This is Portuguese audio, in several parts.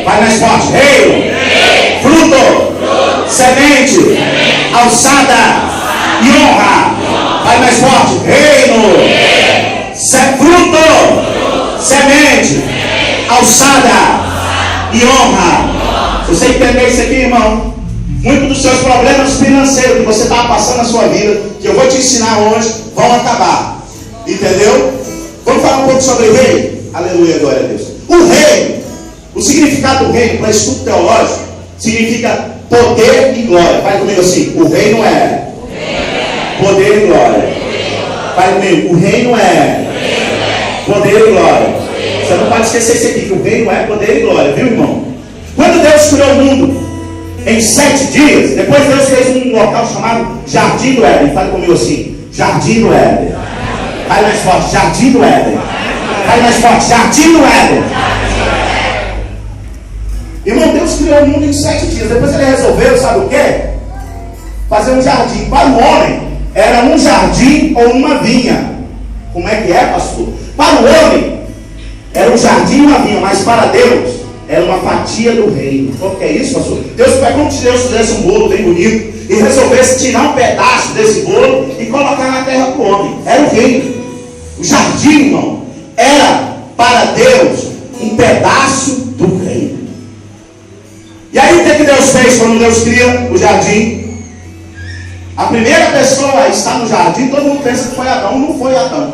Vai mais forte. Reino. Fruto. Semente. Alçada. E honra. Vai mais forte. Reino. Fruto. Semente. Alçada. E honra. Se você entender isso aqui, irmão, muitos dos seus problemas financeiros que você está passando na sua vida, que eu vou te ensinar hoje, vão acabar. Entendeu? Vamos falar um pouco sobre o reino? Aleluia, glória a Deus. O reino, o significado do reino para estudo teológico, significa poder e glória. Vai comigo assim: o reino é poder e glória. Vai comigo: o reino é poder e glória. Você não pode esquecer isso aqui, que o reino é poder e glória, viu, irmão? Quando Deus criou o mundo em 7 dias, depois Deus fez um local chamado Jardim do Éden. Fale comigo assim: Jardim do Éden. Vai mais forte: Jardim do Éden. Vai mais forte: Jardim do Éden. Irmão, Deus criou o mundo em 7 dias. Depois ele resolveu, sabe o quê? Fazer um jardim. Para o homem, era um jardim ou uma vinha. Como é que é, pastor? Para o homem, era um jardim e uma vinha. Mas para Deus, era uma fatia do reino. O que é isso, pastor? Deus foi como se Deus fizesse um bolo bem bonito e resolvesse tirar um pedaço desse bolo e colocar na terra para o homem. Era o reino. O jardim, irmão, era para Deus um pedaço do reino. E aí o que Deus fez quando Deus cria o jardim? A primeira pessoa a estar no jardim, todo mundo pensa que foi Adão. Não foi Adão.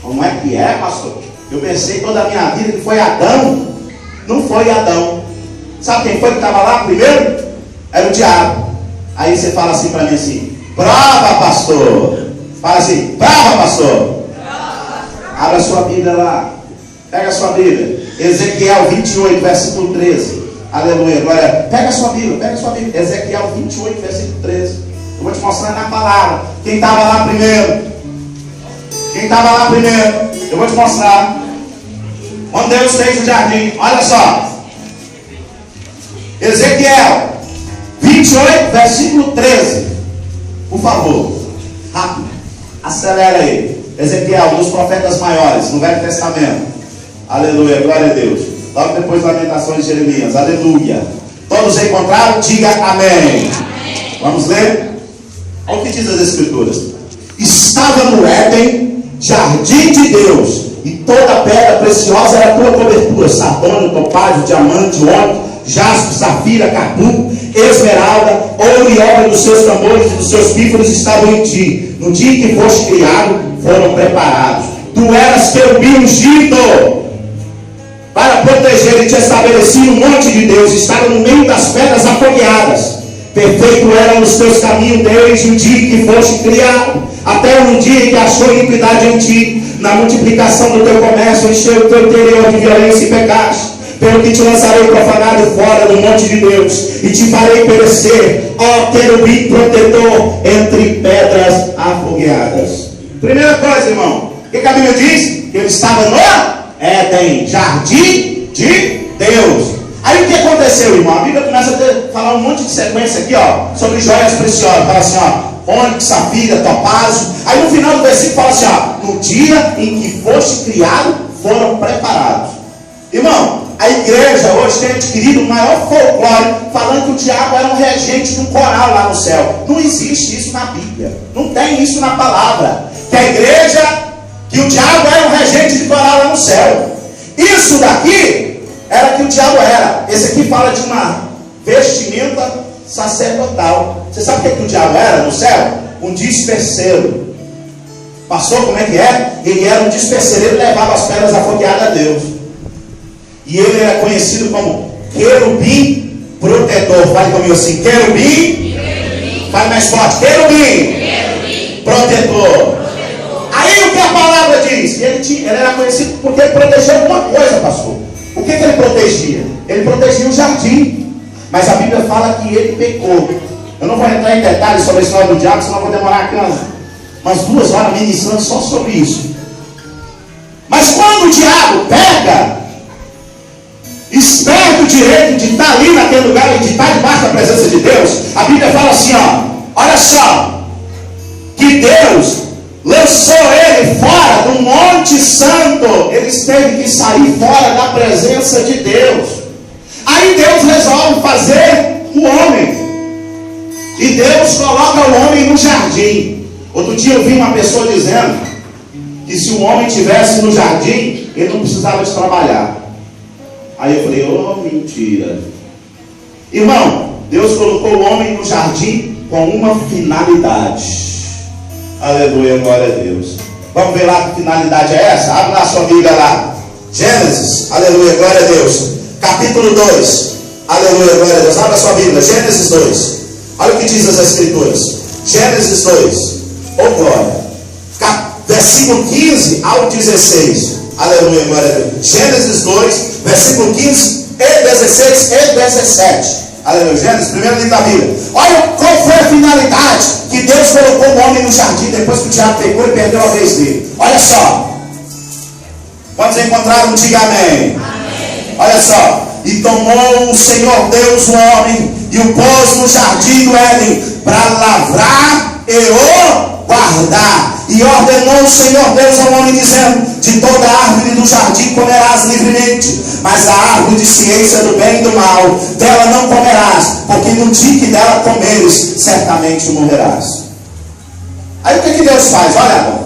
Como é que é, pastor? Eu pensei toda a minha vida que foi Adão. Não foi Adão. Sabe quem foi que estava lá primeiro? Era o diabo. Aí você fala assim para mim assim: prova, pastor. Fala assim: prova, pastor. Abra sua Bíblia lá. Pega a sua Bíblia. Ezequiel 28, versículo 13. Aleluia, glória. Pega a sua Bíblia, pega a sua Bíblia. Ezequiel 28, versículo 13. Eu vou te mostrar na palavra. Quem estava lá primeiro? Quem estava lá primeiro? Eu vou te mostrar. Quando Deus fez o jardim, olha só. Ezequiel 28, versículo 13. Por favor, rápido. Acelera aí. Ezequiel, um dos profetas maiores no Velho Testamento. Aleluia, glória a Deus. Logo depois Lamentações de Jeremias. Aleluia. Todos encontraram? Diga amém. Amém. Vamos ler? Olha o que diz as Escrituras. Estava no Éden, jardim de Deus, e toda pedra preciosa era a tua cobertura: sardônio, topázio, diamante, ônix, jaspe, safira, carbuco, esmeralda, ouro e obra dos seus tambores e dos seus pífaros estavam em ti. No dia em que foste criado, foram preparados. Tu eras querubim ungido para proteger, e te estabeleci no monte de Deus, estava no meio das pedras afogueadas. Perfeito eram os teus caminhos desde o dia que foste criado, até o dia que achou iniquidade em ti. Na multiplicação do teu comércio, encheu o teu interior de violência e pecaste. Pelo que te lançarei profanado fora do monte de Deus, e te farei perecer, ó querubim protetor, entre pedras afogueadas. Primeira coisa, irmão, o que a Bíblia diz? Que ele estava no Éden, jardim de Deus. Aí o que aconteceu, irmão? A Bíblia começa a falar um monte de sequência aqui, ó, sobre joias preciosas. Fala assim, ó, ônix, safira, topázio. Aí no final do versículo fala assim, ó, no dia em que foste criado, foram preparados. Irmão, a igreja hoje tem adquirido o maior folclore, falando que o diabo era um regente de um coral lá no céu. Não existe isso na Bíblia. Não tem isso na palavra. Que a igreja, que o diabo era um regente de coral lá no céu. Isso daqui era que o diabo era. Esse aqui fala de uma vestimenta sacerdotal. Você sabe o que o diabo era no céu? Um disperseiro. Passou como é que é? Ele era um disperseiro, ele levava as pedras afogueadas a Deus. E ele era conhecido como querubim protetor. Fale comigo assim: querubim. Fale mais forte: querubim protetor. Aí o que a palavra diz? Ele era conhecido porque ele protegia alguma coisa, pastor. O que ele protegia? Ele protegia o jardim. Mas a Bíblia fala que ele pecou. Eu não vou entrar em detalhes sobre a história do diabo, senão eu vou demorar aqui umas 2 horas ministrando só sobre isso. Mas quando o diabo pega, esperto o direito de estar ali naquele lugar e de estar debaixo da presença de Deus, a Bíblia fala assim, ó, olha só, que Deus lançou ele fora do Monte Santo. Ele teve que sair fora da presença de Deus. Aí Deus resolve fazer o homem. E Deus coloca o homem no jardim. Outro dia eu vi uma pessoa dizendo que se o homem estivesse no jardim, ele não precisava de trabalhar. Aí eu falei, oh, mentira. Irmão, Deus colocou o homem no jardim com uma finalidade. Aleluia, glória a Deus. Vamos ver lá que finalidade é essa? Abre lá a sua Bíblia lá. Gênesis, aleluia, glória a Deus. Capítulo 2. Aleluia, glória a Deus. Abre a sua Bíblia, Gênesis 2. Olha o que diz as Escrituras. Gênesis 2. Oh glória. Versículo 15 ao 16. Aleluia, glória a Deus. Gênesis 2, versículo 15 e 16 e 17. Aleluia, Gênesis, primeiro livro da Bíblia. Olha qual foi a finalidade que Deus colocou o homem no jardim depois que o diabo pegou e perdeu a vez dele. Olha só. Quantos encontraram? Diga amém. Amém. Olha só. E tomou o Senhor Deus o homem e o pôs no jardim do Éden para lavrar e o guardar. E ordenou o Senhor Deus ao homem dizendo: de toda árvore do jardim comerás livremente, mas da árvore de ciência do bem e do mal, dela não comerás, porque no dia que dela comeres, certamente morrerás. Aí o que Deus faz? Olha,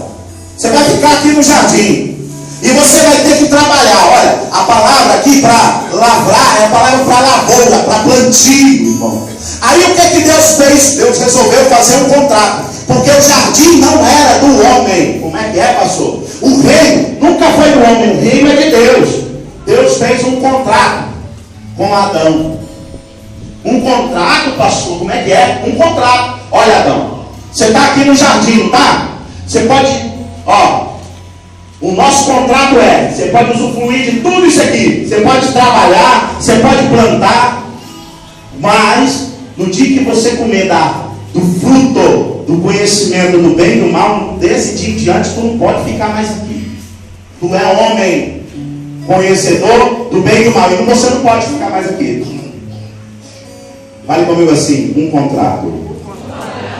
você vai ficar aqui no jardim e você vai ter que trabalhar. Olha, a palavra aqui para lavrar é a palavra para lavoura, para plantio, irmão. Aí o que Deus fez? Deus resolveu fazer um contrato, porque o jardim não era do homem. Como é que é, pastor? O reino nunca foi do homem, o reino é de Deus. Deus fez um contrato com Adão. Um contrato, pastor, como é que é? Um contrato. Olha, Adão, você está aqui no jardim, não está? Você pode, o nosso contrato é, você pode usufruir de tudo isso aqui. Você pode trabalhar, você pode plantar, mas no dia que você comer do fruto do conhecimento do bem e do mal, desse dia em diante tu não pode ficar mais aqui. Tu é homem conhecedor do bem e do mal, e você não pode ficar mais aqui. Fale comigo assim, um contrato.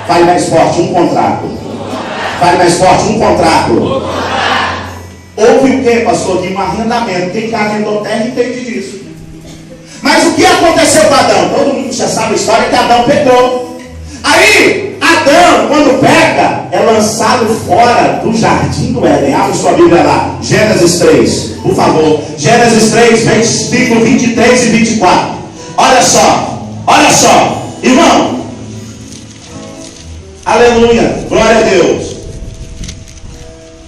Fale mais forte, um contrato. Fale mais forte, um contrato. Houve o que, pastor? De um arrendamento. Quem já arrendou terra entende disso. Mas o que aconteceu com Adão? Todo mundo já sabe a história que Adão pecou. Aí, Adão, quando peca, é lançado fora do jardim do Éden. Abre sua Bíblia lá, Gênesis 3, por favor. Gênesis 3, versículo 23 e 24. Olha só, irmão. Aleluia, glória a Deus.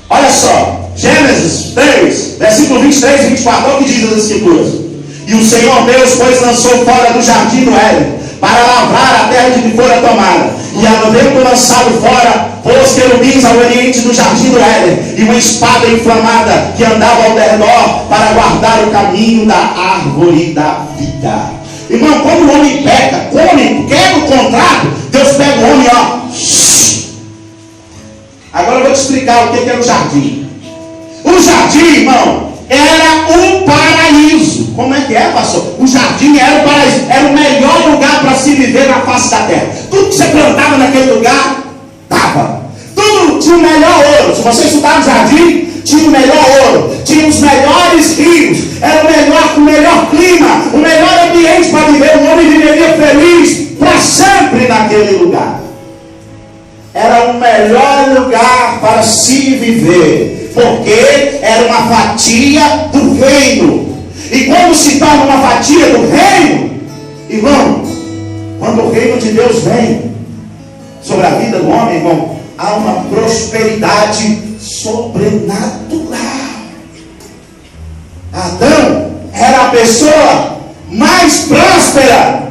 Olha só, Gênesis 3, versículo 23 e 24. Olha o que diz as Escrituras. E o Senhor Deus, pois, lançou fora do jardim do Éden, para lavrar a terra de que fora tomada. E havendo lançado fora, pôs querubins ao oriente do jardim do Éden, e uma espada inflamada que andava ao redor, para guardar o caminho da árvore da vida. Irmão, quando o homem peca, quebra o contrato, Deus pega o homem, Agora eu vou te explicar o que era o jardim. O jardim, irmão, era um paraíso. Como é que é, pastor? O jardim era o paraíso. Era o melhor lugar para se viver na face da terra. Tudo que você plantava naquele lugar, dava. Tudo tinha o melhor ouro. Se você estudar no jardim, tinha o melhor ouro. Tinha os melhores rios. Era o melhor clima. O melhor ambiente para viver. O homem viveria feliz para sempre naquele lugar. Era o melhor lugar para se viver, porque era uma fatia do reino. E quando se torna uma fatia do reino, irmão, quando o reino de Deus vem sobre a vida do homem, irmão, há uma prosperidade sobrenatural. Adão era a pessoa mais próspera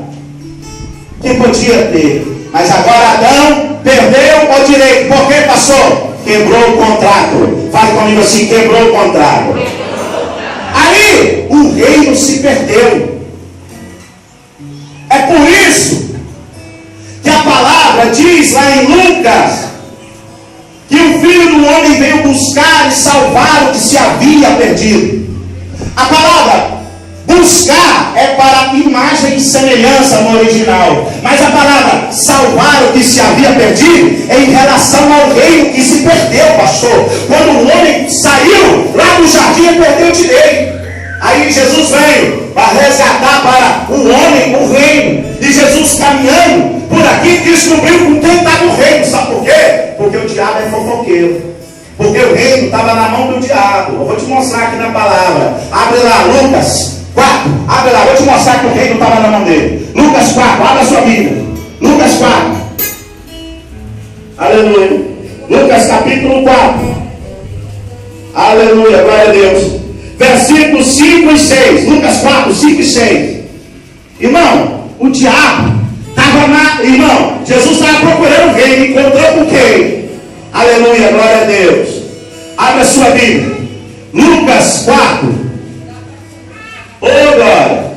que podia ter. Mas agora Adão perdeu o direito. Por que, pastor? Quebrou o contrato. Fale comigo assim, quebrou o contrato. Aí o reino se perdeu. É por isso que a palavra diz lá em Lucas que o Filho do Homem veio buscar e salvar o que se havia perdido. A palavra buscar é para imagem e semelhança no original. Mas a palavra salvar o que se havia perdido é em relação ao reino que se perdeu, pastor. Quando o homem saiu lá do jardim, ele perdeu o direito. Aí Jesus veio para resgatar para o homem o reino. E Jesus caminhando por aqui descobriu com quem estava o reino. Sabe por quê? Porque o diabo é fofoqueiro. Porque o reino estava na mão do diabo. Eu vou te mostrar aqui na palavra. Abre lá, Lucas 4. Abre lá, vou te mostrar que o reino estava na mão dele. Lucas 4, abre a sua Bíblia. Lucas 4. Aleluia. Lucas capítulo 4. Aleluia, glória a Deus. Versículos 5 e 6. Lucas 4, 5 e 6. Irmão, o diabo estava na... Irmão, Jesus estava procurando o reino. Encontrou com quem? Aleluia, glória a Deus. Abre a sua Bíblia. Lucas 4. Oh, glória.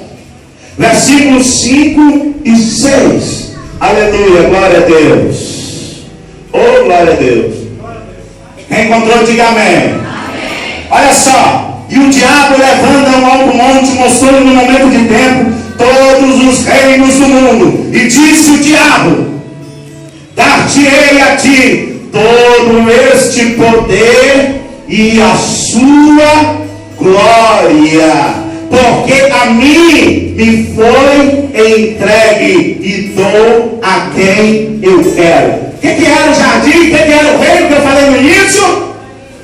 Versículos 5 e 6. Aleluia, glória a Deus. Oh, glória a Deus. Quem encontrou, diga amém. Olha só. E o diabo, levando ao alto monte, mostrou no momento de tempo todos os reinos do mundo. E disse o diabo: dar-te-ei a ti todo este poder e a sua glória, porque a mim me foi entregue e dou a quem eu quero. O que era o jardim? O que era o reino que eu falei no início?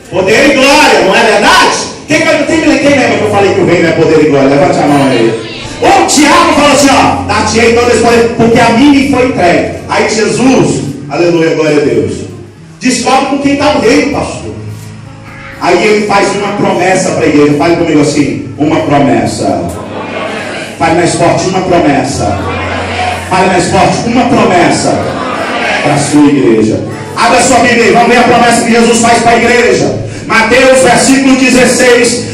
Poder e glória, não é verdade? Quem lembra que eu falei que o reino é poder e glória? Levante a mão aí. O diabo falou assim, ó, dar-te-ei todo esse poder, porque a mim me foi entregue. Aí Jesus, aleluia, glória a Deus, descobre com quem está o reino, pastor. Aí ele faz uma promessa para a igreja. Fale comigo assim, uma promessa. Fale mais forte, uma promessa. Fale mais forte, uma promessa para a sua igreja. Abra a sua Bíblia aí, vamos ver a promessa que Jesus faz para a igreja. Mateus, versículo 16,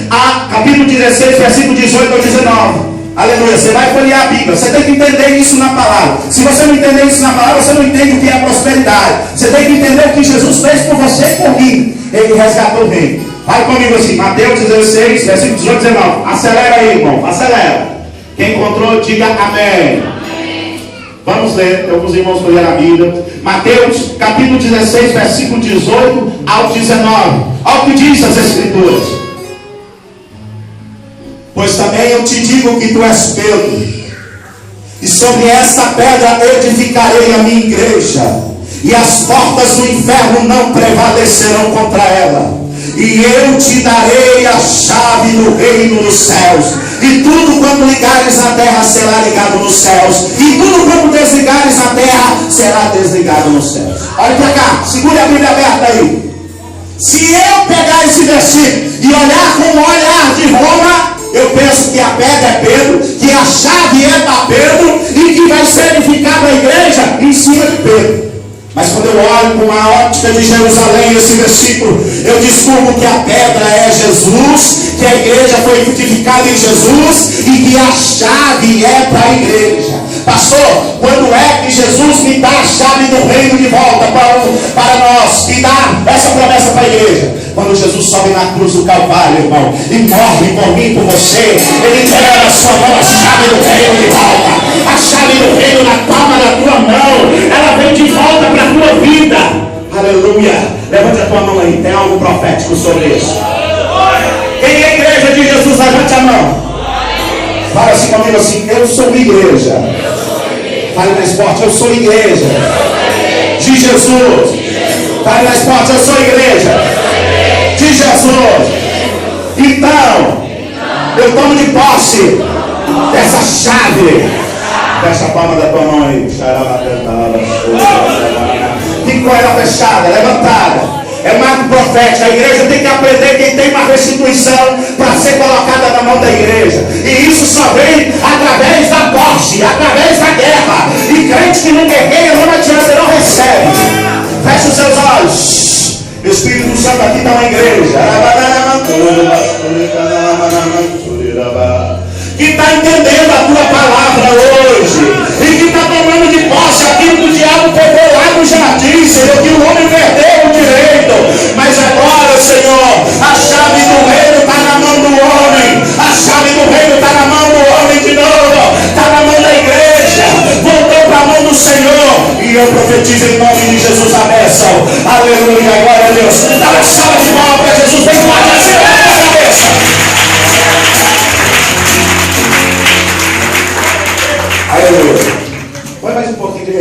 capítulo 16, versículo 18 ao 19. Aleluia, você vai folhear a Bíblia. Você tem que entender isso na palavra. Se você não entender isso na palavra, você não entende o que é prosperidade. Você tem que entender o que Jesus fez por você e por mim. Ele resgatou o reino. Vai comigo assim, Mateus 16, versículo 18 e 19. Acelera aí, irmão, acelera. Quem encontrou, diga amém. Vamos ler, alguns irmãos folhearam a Bíblia. Mateus, capítulo 16, versículo 18 ao 19. Olha o que diz as Escrituras. Pois também eu te digo que tu és Pedro, e sobre esta pedra edificarei a minha igreja, e as portas do inferno não prevalecerão contra ela. E eu te darei a chave do reino dos céus, e tudo quanto ligares na terra será ligado nos céus, e tudo quanto desligares na terra será desligado nos céus. Olha para cá, segure a Bíblia aberta aí. Se eu pegar esse versículo e olhar com um olhar de Roma, eu penso que a pedra é Pedro, que a chave é para Pedro, e que vai ser edificada a igreja em cima de Pedro. Mas quando eu olho com a ótica de Jerusalém, esse versículo, eu descubro que a pedra é Jesus, que a igreja foi edificada em Jesus, e que a chave é para a igreja. Pastor, quando é que Jesus me dá a chave do reino de volta para nós, e dá essa promessa para a igreja? Quando Jesus sobe na cruz do Calvário, irmão, e morre por mim, por você, ele entrega na sua mão a chave do reino de volta. A chave do reino na palma da tua mão, ela vem de volta para a tua vida. Aleluia. Levante a tua mão aí, tem algo profético sobre isso. Quem é a igreja de Jesus? Levante a mão. Fala assim comigo assim, eu sou uma igreja. Fale mais forte, eu sou igreja de Jesus. Fale mais forte, eu sou igreja de Jesus. Então, eu tomo de posse dessa chave. Fecha a palma da tua mão aí. Fica com ela fechada, levantada. É um ato profético. A igreja tem que aprender quem tem uma restituição para ser colocada na mão da igreja. E isso só vem através da posse, através da guerra. E crente que não guerreia, não adianta, não recebe. Feche os seus olhos. O Espírito Santo aqui está na igreja. Que está entendendo a tua palavra hoje. E que está tomando de posse aquilo que o diabo pegou lá no jardim, Senhor, que o homem perdeu o direito. Mas agora, Senhor, a chave do reino está na mão do homem. A chave do reino está na mão do homem de novo. Está na mão da igreja. Voltou para a mão do Senhor. E eu profetizo em nome de Jesus a bênção. Aleluia, glória a Deus. Dá uma salva de palmas para Jesus. Vem lá, essa cabeça.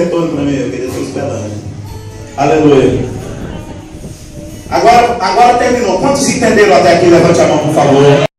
retorno para mim, eu queria estar esperando. Aleluia. Agora terminou. Quantos entenderam até aqui? Levante a mão, por favor.